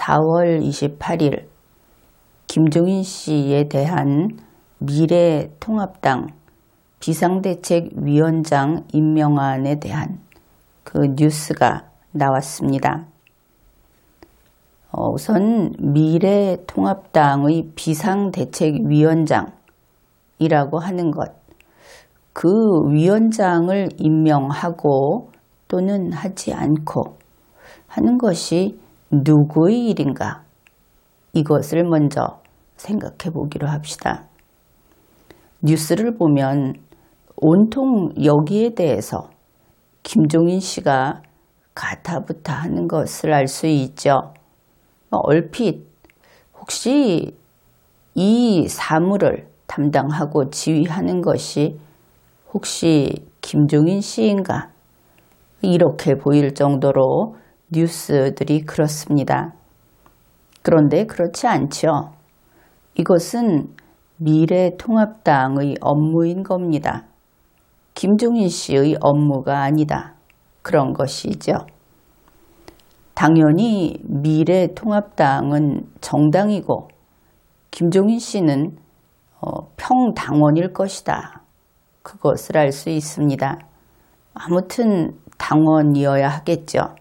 4월 28일 김종인 씨에 대한 미래통합당 비상대책위원장 임명안에 대한 그 뉴스가 나왔습니다. 우선 미래통합당의 비상대책위원장이라고 하는 것, 그 위원장을 임명하고 또는 하지 않고 하는 것이 누구의 일인가? 이것을 먼저 생각해 보기로 합시다. 뉴스를 보면 온통 여기에 대해서 김종인 씨가 가타부타 하는 것을 알 수 있죠. 얼핏 혹시 이 사무를 담당하고 지휘하는 것이 혹시 김종인 씨인가? 이렇게 보일 정도로 뉴스들이 그렇습니다. 그런데 그렇지 않죠. 이것은 미래통합당의 업무인 겁니다. 김종인 씨의 업무가 아니다. 그런 것이죠. 당연히 미래통합당은 정당이고 김종인 씨는 평당원일 것이다. 그것을 알 수 있습니다. 아무튼 당원이어야 하겠죠.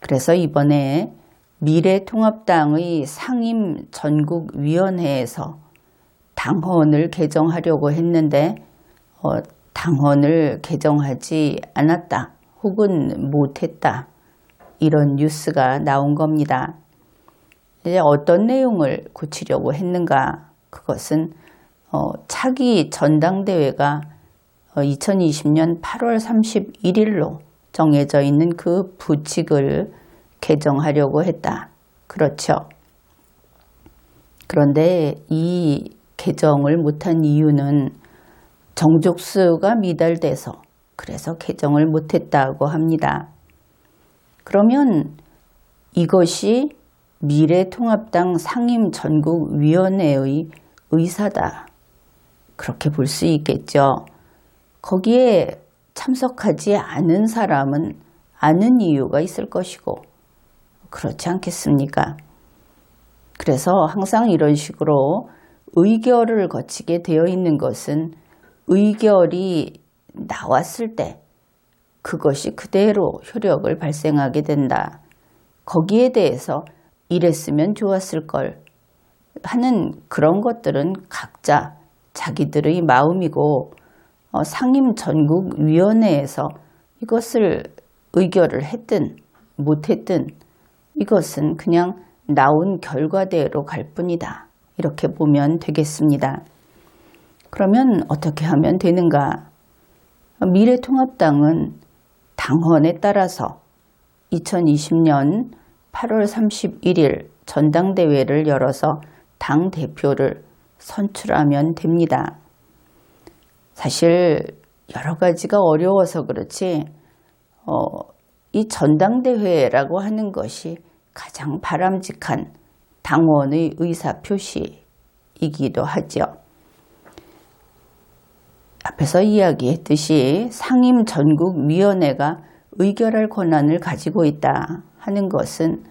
그래서 이번에 미래통합당의 상임 전국위원회에서 당헌을 개정하려고 했는데 당헌을 개정하지 않았다 혹은 못했다 이런 뉴스가 나온 겁니다. 이제 어떤 내용을 고치려고 했는가? 그것은 차기 전당대회가 2020년 8월 31일로 정해져 있는 그 부칙을 개정하려고 했다. 그렇죠. 그런데 이 개정을 못한 이유는 정족수가 미달돼서 그래서 개정을 못했다고 합니다. 그러면 이것이 미래통합당 상임전국위원회의 의사다. 그렇게 볼 수 있겠죠. 거기에 참석하지 않은 사람은 아는 이유가 있을 것이고 그렇지 않겠습니까? 그래서 항상 이런 식으로 의결을 거치게 되어 있는 것은 의결이 나왔을 때 그것이 그대로 효력을 발생하게 된다. 거기에 대해서 이랬으면 좋았을 걸 하는 그런 것들은 각자 자기들의 마음이고 상임전국위원회에서 이것을 의결을 했든 못했든 이것은 그냥 나온 결과대로 갈 뿐이다. 이렇게 보면 되겠습니다. 그러면 어떻게 하면 되는가? 미래통합당은 당헌에 따라서 2020년 8월 31일 전당대회를 열어서 당대표를 선출하면 됩니다. 사실 여러 가지가 어려워서 그렇지 이 전당대회라고 하는 것이 가장 바람직한 당원의 의사표시이기도 하죠. 앞에서 이야기했듯이 상임전국위원회가 의결할 권한을 가지고 있다 하는 것은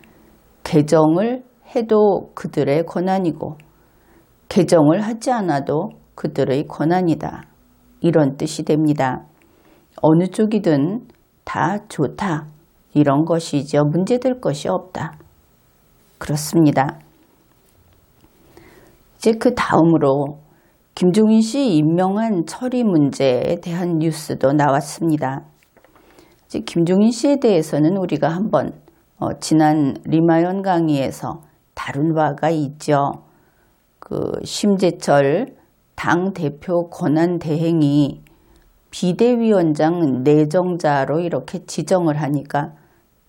개정을 해도 그들의 권한이고 개정을 하지 않아도 그들의 권한이다. 이런 뜻이 됩니다. 어느 쪽이든 다 좋다. 이런 것이죠. 문제될 것이 없다. 그렇습니다. 이제 그 다음으로 김종인 씨 임명안 처리 문제에 대한 뉴스도 나왔습니다. 이제 김종인 씨에 대해서는 우리가 한번 지난 리마연 강의에서 다룬 바가 있죠. 그 심재철 당대표 권한대행이 비대위원장 내정자로 이렇게 지정을 하니까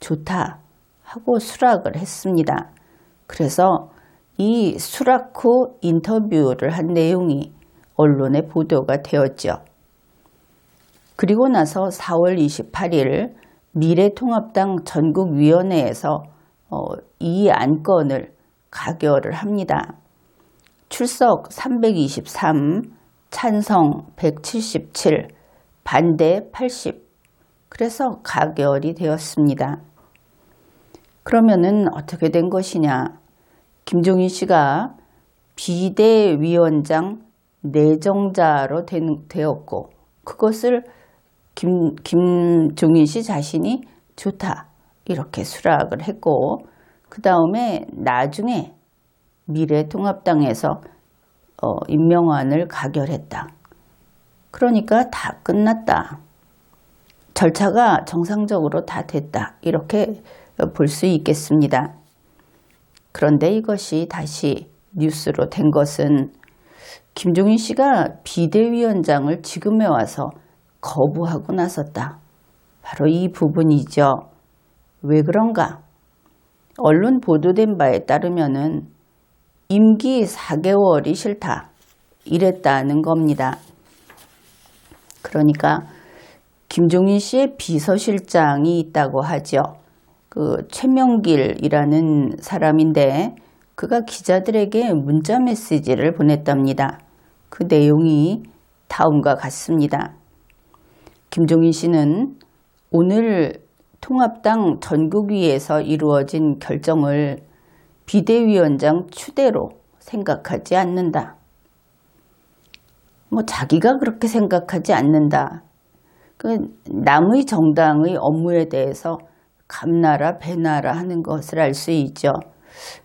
좋다 하고 수락을 했습니다. 그래서 이 수락 후 인터뷰를 한 내용이 언론에 보도가 되었죠. 그리고 나서 4월 28일 미래통합당 전국위원회에서 이 안건을 가결을 합니다. 출석 323, 찬성 177, 반대 80. 그래서 가결이 되었습니다. 그러면은 어떻게 된 것이냐? 김종인 씨가 비대위원장 내정자로 되었고 그것을 김종인 씨 자신이 좋다 이렇게 수락을 했고 그 다음에 나중에 미래통합당에서 임명안을 가결했다. 그러니까 다 끝났다. 절차가 정상적으로 다 됐다. 이렇게 볼 수 있겠습니다. 그런데 이것이 다시 뉴스로 된 것은 김종인 씨가 비대위원장을 지금에 와서 거부하고 나섰다. 바로 이 부분이죠. 왜 그런가? 언론 보도된 바에 따르면은 임기 4개월이 싫다. 이랬다는 겁니다. 그러니까 김종인 씨의 비서실장이 있다고 하죠. 그 최명길이라는 사람인데 그가 기자들에게 문자 메시지를 보냈답니다. 그 내용이 다음과 같습니다. 김종인 씨는 오늘 통합당 전국위에서 이루어진 결정을 비대위원장 추대로 생각하지 않는다. 자기가 그렇게 생각하지 않는다. 남의 정당의 업무에 대해서 감나라 배나라 하는 것을 알 수 있죠.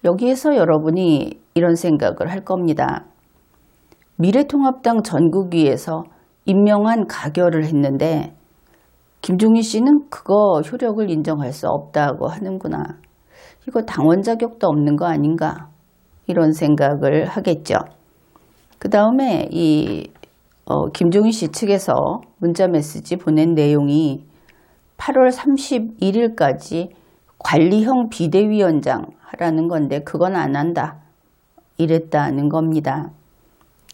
여기에서 여러분이 이런 생각을 할 겁니다. 미래통합당 전국위에서 임명안 가결을 했는데 김종인 씨는 그거 효력을 인정할 수 없다고 하는구나. 이거 당원 자격도 없는 거 아닌가? 이런 생각을 하겠죠. 그 다음에 김종인 씨 측에서 문자 메시지 보낸 내용이 8월 31일까지 관리형 비대위원장 하라는 건데 그건 안 한다. 이랬다는 겁니다.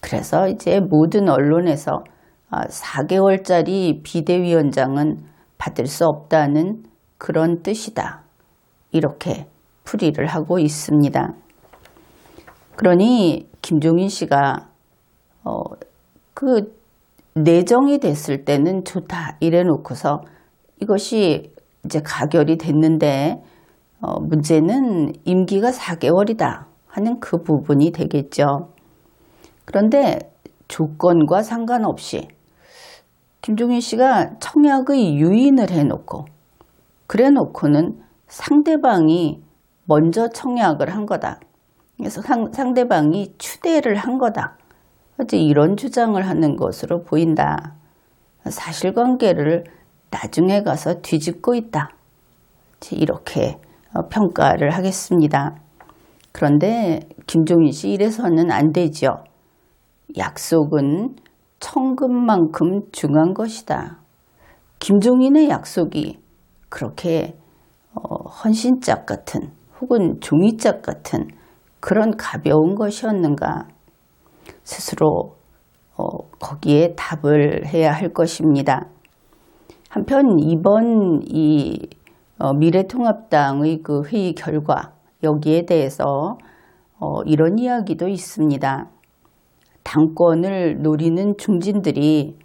그래서 이제 모든 언론에서 4개월짜리 비대위원장은 받을 수 없다는 그런 뜻이다. 이렇게 풀이를 하고 있습니다. 그러니 김종인 씨가 그 내정이 됐을 때는 좋다 이래 놓고서 이것이 이제 가결이 됐는데 문제는 임기가 4개월이다 하는 그 부분이 되겠죠. 그런데 조건과 상관없이 김종인 씨가 청약의 유인을 해놓고 그래 놓고는 상대방이 먼저 청약을 한 거다. 그래서 상대방이 추대를 한 거다. 이제 이런 주장을 하는 것으로 보인다. 사실관계를 나중에 가서 뒤집고 있다. 이렇게 평가를 하겠습니다. 그런데 김종인 씨 이래서는 안 되죠. 약속은 천금만큼 중요한 것이다. 김종인의 약속이 그렇게 헌신짝 같은 혹은 종이짝 같은 그런 가벼운 것이었는가? 스스로 거기에 답을 해야 할 것입니다. 한편 이번 미래통합당의 그 회의 결과 여기에 대해서 이런 이야기도 있습니다. 당권을 노리는 중진들이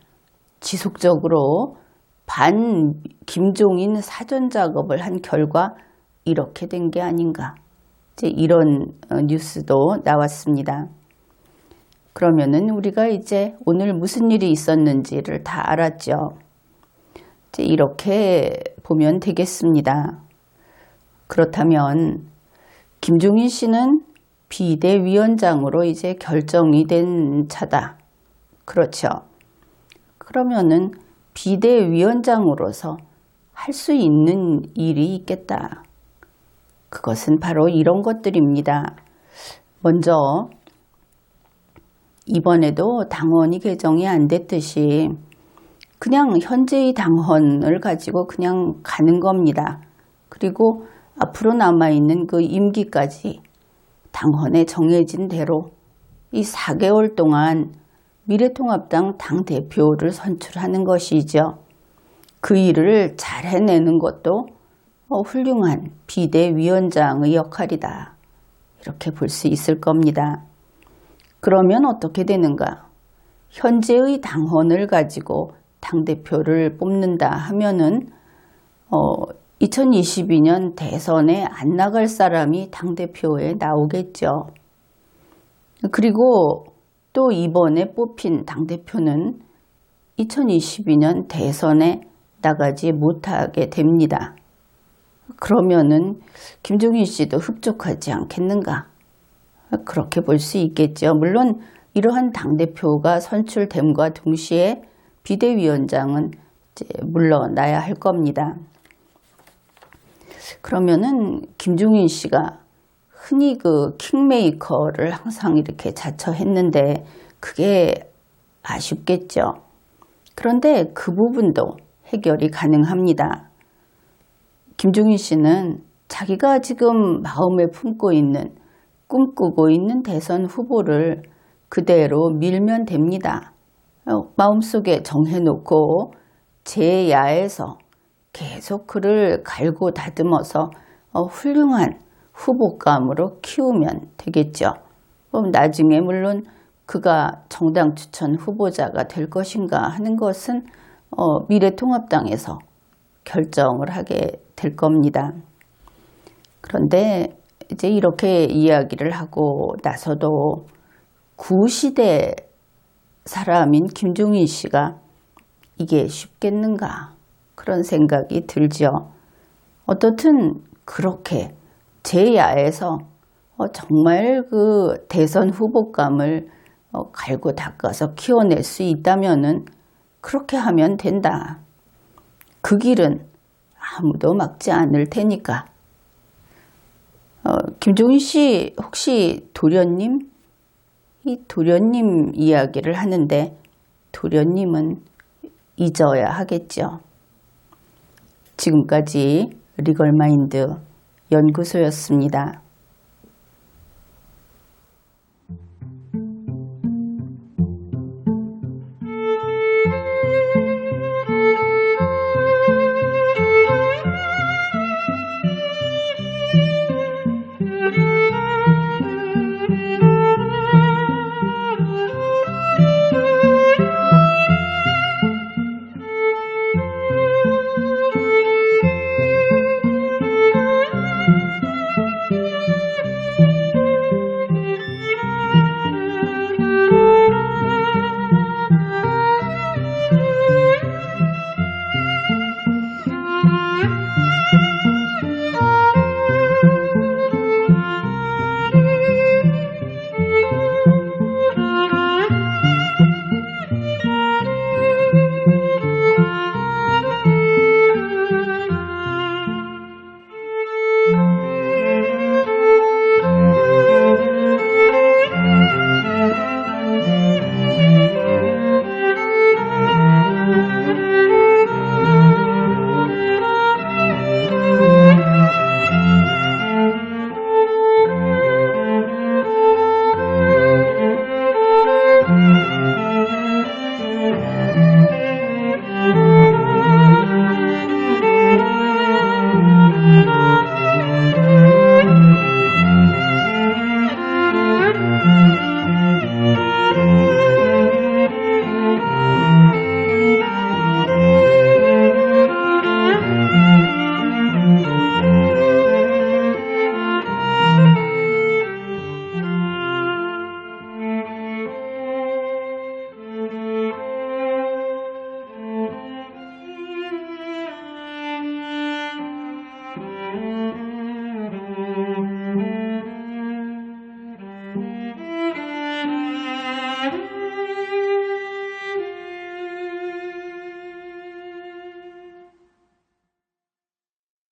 지속적으로 반 김종인 사전 작업을 한 결과 이렇게 된 게 아닌가. 이제 이런 뉴스도 나왔습니다. 그러면은 우리가 이제 오늘 무슨 일이 있었는지를 다 알았죠. 이제 이렇게 보면 되겠습니다. 그렇다면 김종인 씨는 비대위원장으로 이제 결정이 된 차다. 그렇죠. 그러면은 비대위원장으로서 할 수 있는 일이 있겠다. 그것은 바로 이런 것들입니다. 먼저 이번에도 당원이 개정이 안 됐듯이 그냥 현재의 당헌을 가지고 그냥 가는 겁니다. 그리고 앞으로 남아있는 그 임기까지 당헌에 정해진 대로 이 4개월 동안 미래통합당 당대표를 선출하는 것이죠. 그 일을 잘 해내는 것도 훌륭한 비대위원장의 역할이다. 이렇게 볼 수 있을 겁니다. 그러면 어떻게 되는가? 현재의 당헌을 가지고 당대표를 뽑는다 하면은 2022년 대선에 안 나갈 사람이 당대표에 나오겠죠. 그리고 또 이번에 뽑힌 당대표는 2022년 대선에 나가지 못하게 됩니다. 그러면은 김종인 씨도 흡족하지 않겠는가? 그렇게 볼 수 있겠죠. 물론 이러한 당대표가 선출됨과 동시에 비대위원장은 이제 물러나야 할 겁니다. 그러면은 김종인 씨가 흔히 그 킹메이커를 항상 이렇게 자처했는데 그게 아쉽겠죠. 그런데 그 부분도 해결이 가능합니다. 김종인 씨는 자기가 지금 마음에 품고 있는, 꿈꾸고 있는 대선 후보를 그대로 밀면 됩니다. 마음속에 정해놓고 제야에서 계속 그를 갈고 다듬어서 훌륭한 후보감으로 키우면 되겠죠. 그럼 나중에 물론 그가 정당 추천 후보자가 될 것인가 하는 것은 미래통합당에서 결정을 하게 될 겁니다. 그런데 이제 이렇게 이야기를 하고 나서도 구시대 사람인 김종인 씨가 이게 쉽겠는가 그런 생각이 들죠. 어떻든 그렇게 제야에서 정말 그 대선 후보감을 갈고 닦아서 키워낼 수 있다면은 그렇게 하면 된다. 그 길은 아무도 막지 않을 테니까. 김종인 씨 혹시 도련님? 이 도련님 이야기를 하는데 도련님은 잊어야 하겠죠. 지금까지 리걸마인드 연구소였습니다.